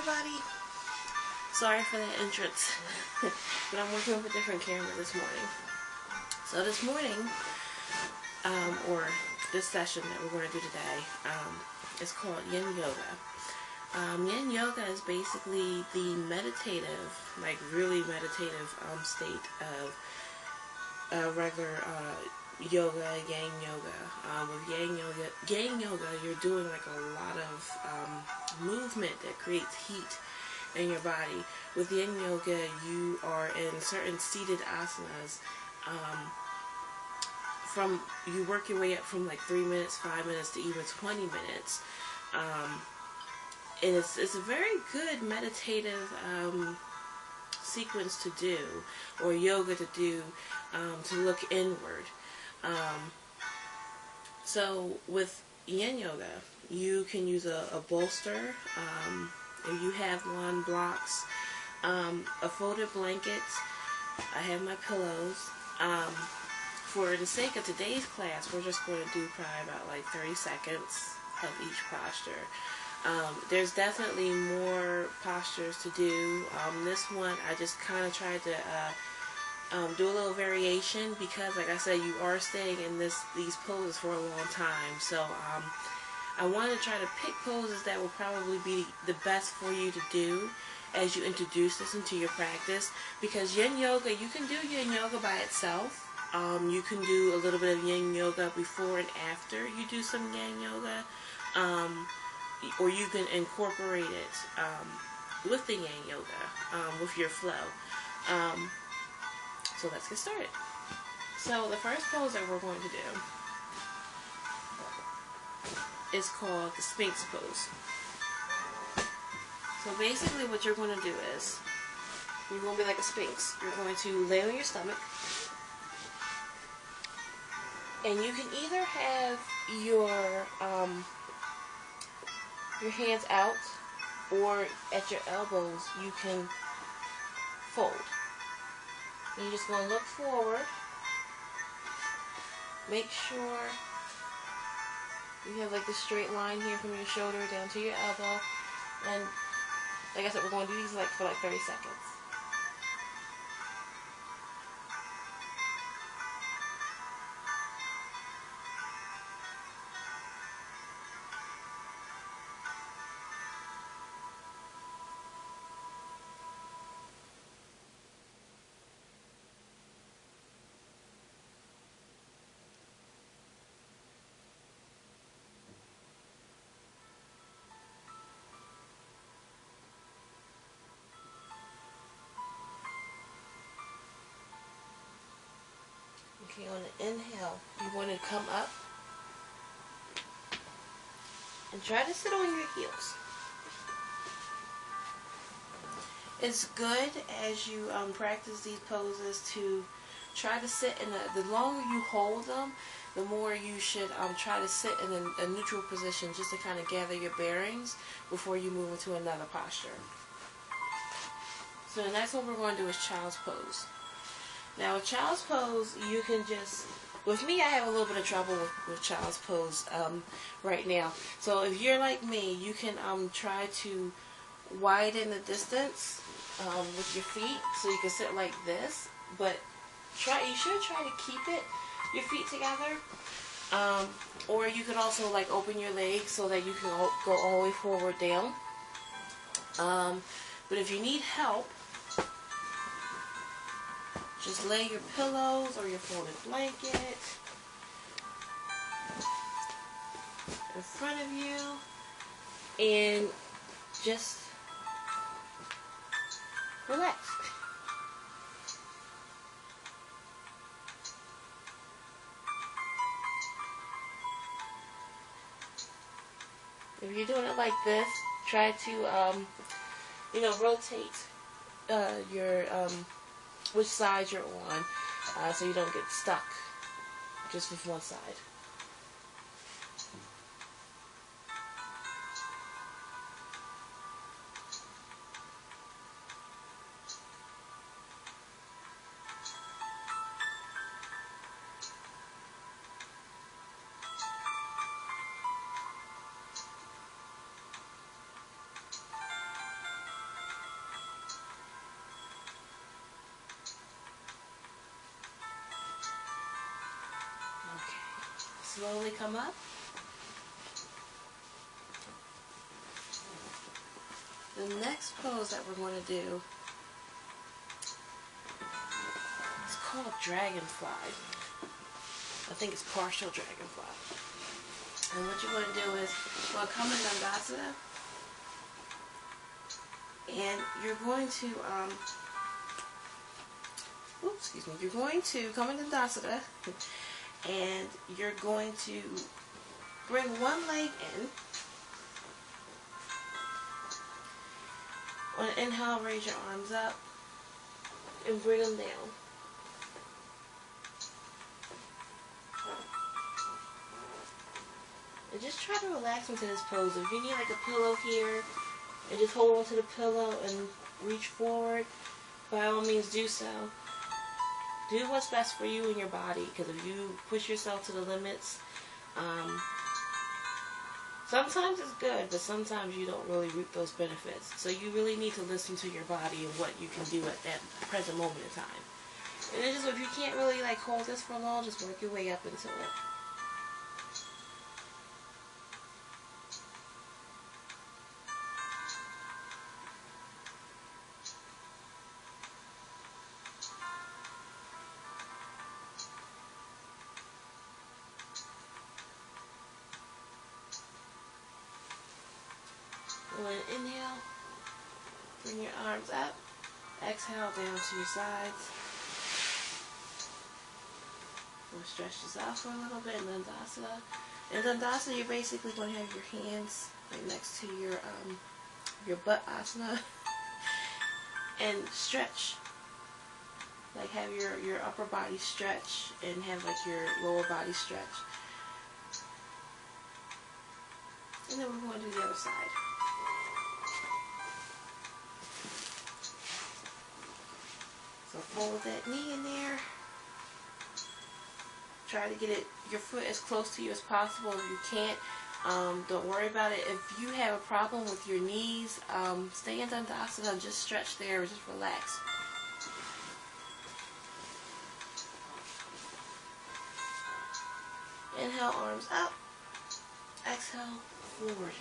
everybody. Sorry for that entrance, but I'm working with a different camera this morning. So this morning, or this session that we're going to do today, is called Yin Yoga. Yin Yoga is basically the meditative, like really meditative state of regular yoga, Yang Yoga. With Yang Yoga, you're doing like a lot of movement that creates heat in your body. With Yin Yoga, you are in certain seated asanas. You work your way up from like 3 minutes, 5 minutes to even 20 minutes. And it's a very good meditative sequence to do, or yoga to do, to look inward. So with Yin Yoga, you can use a bolster, if you have one, blocks, a folded blanket. I have my pillows. For the sake of today's class, we're just going to do probably about like 30 seconds of each posture. There's definitely more postures to do. This one, I just kind of tried to do a little variation because, like I said, you are staying in these poses for a long time. So I wanted to try to pick poses that will probably be the best for you to do as you introduce this into your practice. Because Yin Yoga, you can do Yin Yoga by itself. You can do a little bit of Yin Yoga before and after you do some Yang Yoga. Or you can incorporate it with the Yang Yoga, with your flow. So let's get started. So the first pose that we're going to do is called the Sphinx pose. So basically what you're going to do is, you're going to be like a Sphinx. You're going to lay on your stomach, and you can either have your hands out, or at your elbows you can fold. And you're just going to look forward. Make sure you have like the straight line here from your shoulder down to your elbow. And like I said, we're going to do these for 30 seconds. Okay, on the inhale, you want to come up and try to sit on your heels. It's good as you practice these poses to try to sit in the longer you hold them, the more you should try to sit in a neutral position just to kind of gather your bearings before you move into another posture. So the next one we're going to do is Child's Pose. Now, with Child's Pose, you can just, with me, I have a little bit of trouble with Child's Pose right now. So if you're like me, you can try to widen the distance with your feet, so you can sit like this. But you should try to keep your feet together. Or you could also open your legs so that you can go all the way forward down. But if you need help, just lay your pillows or your folded blanket in front of you and just relax. If you're doing it like this, try to rotate your which side you're on, so you don't get stuck just with one side. slowly come up. The next pose that we're going to do is called dragonfly. I think it's partial dragonfly. And what you're going to do is, well, come in Dandasana, and you're going to, you're going to come in Dandasana, and you're going to bring one leg in. On an inhale, raise your arms up and bring them down. And just try to relax into this pose. If you need like a pillow here, and just hold on to the pillow and reach forward, by all means do so. Do what's best for you and your body, because if you push yourself to the limits, sometimes it's good, but sometimes you don't really reap those benefits. So you really need to listen to your body and what you can do at that present moment in time. And it's just, if you can't really like hold this for long, just work your way up into it. Inhale, bring your arms up, exhale down to your sides. We'll stretch this out for a little bit in Dandasana. In Dandasana, you're basically going to have your hands like next to your butt asana and stretch. Like have your upper body stretch and have like your lower body stretch. And then we're going to do the other side. So fold that knee in there. Try to get your foot as close to you as possible. If you can't, don't worry about it. If you have a problem with your knees, stay in Dandasana, just stretch there, just relax. Inhale, arms up. Exhale, forward.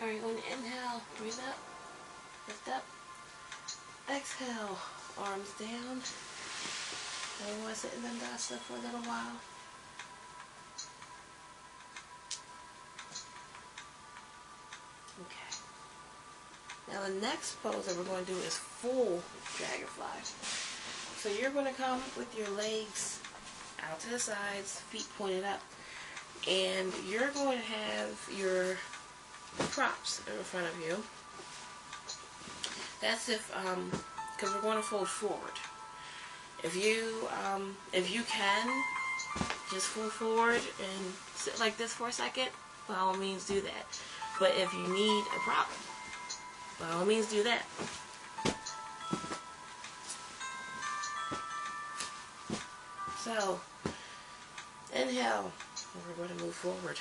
Alright, on the inhale, breathe up, lift up, exhale, arms down. And we'll sit in Dandasana for a little while. Okay. Now the next pose that we're going to do is full dragonfly. So you're going to come with your legs out to the sides, feet pointed up, and you're going to have your props in front of you. That's because we're going to fold forward. If you can, just fold forward and sit like this for a second, by all means do that. But if you need a prop, by all means do that. So, inhale, and we're going to move forward.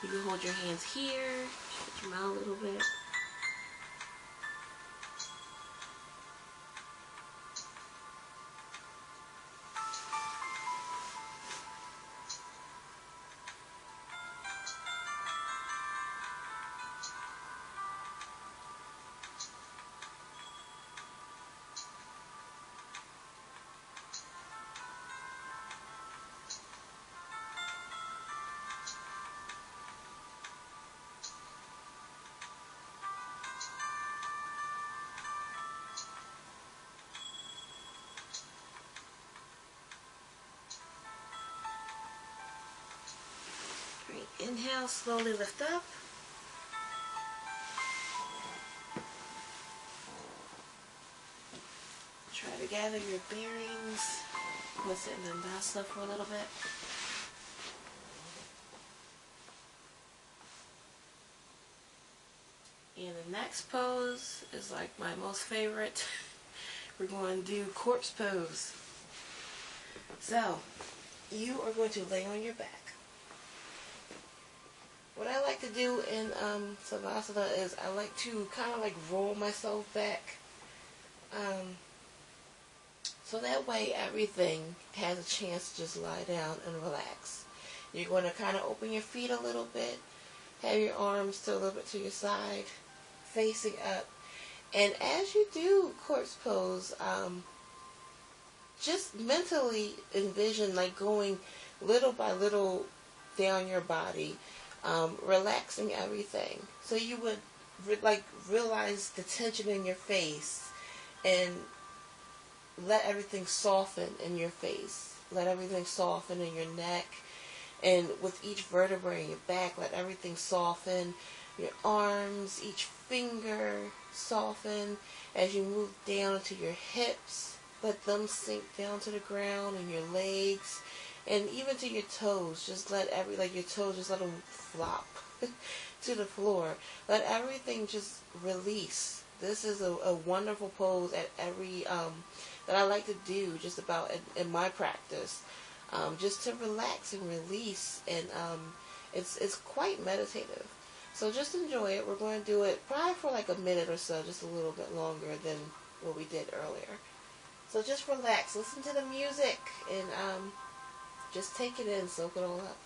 You can hold your hands here, stretch them out a little bit. inhale, slowly lift up. Try to gather your bearings. I'm going to sit in Dandasana for a little bit. And the next pose is like my most favorite. We're going to do corpse pose. So, you are going to lay on your back. What I like to do in Savasana is I like to kind of like roll myself back. So that way everything has a chance to just lie down and relax. You're going to kind of open your feet a little bit. Have your arms to a little bit to your side, facing up. And as you do corpse pose, just mentally envision like going little by little down your body, relaxing everything. So you would realize the tension in your face and let everything soften in your face. Let everything soften in your neck. And with each vertebrae in your back, let everything soften. Your arms, each finger soften. As you move down into your hips, let them sink down to the ground, and your legs. And even to your toes, just let your toes, just let them flop to the floor. Let everything just release. This is a wonderful pose at every, that I like to do just about in my practice. Just to relax and release, and it's quite meditative. So just enjoy it. We're going to do it probably for like a minute or so, just a little bit longer than what we did earlier. So just relax, listen to the music, and just take it in, soak it all up.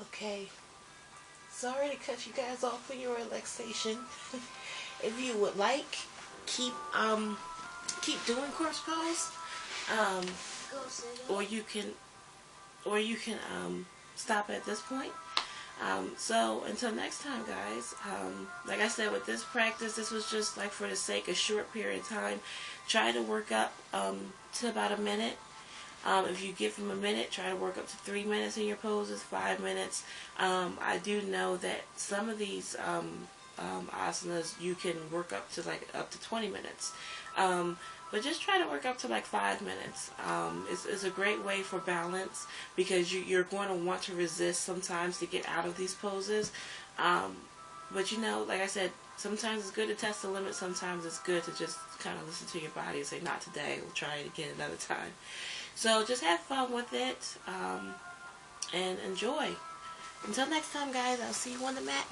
Okay, sorry to cut you guys off for your relaxation. If you would like, keep doing corpse pose, or you can stop at this point. So until next time, guys. Like I said, with this practice, this was just like for the sake of a short period of time. Try to work up to about a minute. If you give them a minute, try to work up to 3 minutes in your poses, 5 minutes. I do know that some of these asanas you can work up to up to 20 minutes. But just try to work up to 5 minutes. It's a great way for balance, because you're going to want to resist sometimes to get out of these poses. But like I said, sometimes it's good to test the limit. Sometimes it's good to just kind of listen to your body and say, not today, we'll try it again another time. So just have fun with it, and enjoy. Until next time, guys, I'll see you on the mat.